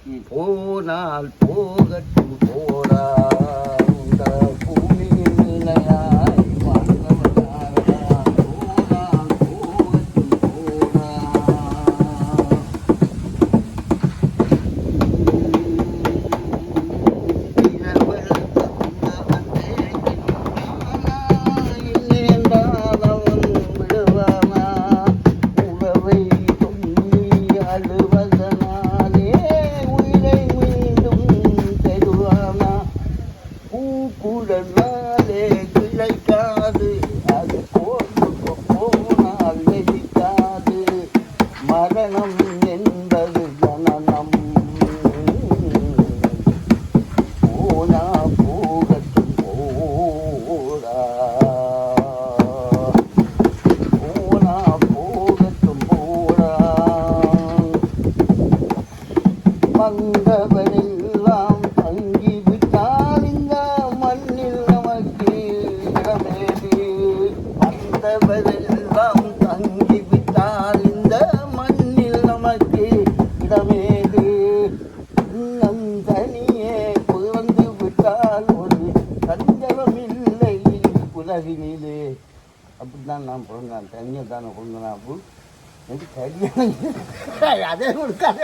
போனால் போகட்டும் போடா இந்த பூமியில் நிலையாய் வாழ்ந்தவனாரா. போனால் போகட்டும் போடா. இரவல் தந்தவனே இல்லை என்றால் அவன் விடுவானா. உறவை சொல்லி அழுவதனாலே உயிரை மீண்டும் தருவானா. பூக்குழலாலே கிளைக்காது அது போனால் நெறிக்காது. மரணம் என்பது ஜனனம். போனா போகட்டும் போடா. போனா போகட்டும் போடா. வந்தவரெல்லாம் தங்கிவிட்டால் இந்த மண்ணில் நமக்கு இடமேது. வந்தவரெல்லாம் தங்கிவிட்டால் இந்த மண்ணில் நமக்கு இடமேது. நம் தனியே புகுந்து விட்டால் ஒரு சஞ்சலமில்லை உலகினிலே. அப்படித்தான் நான் பிறந்தேன். தனியாக தானே பிறந்தேன். அப்போ எனக்கு கல்யாணம் அதே ஒரு கதை.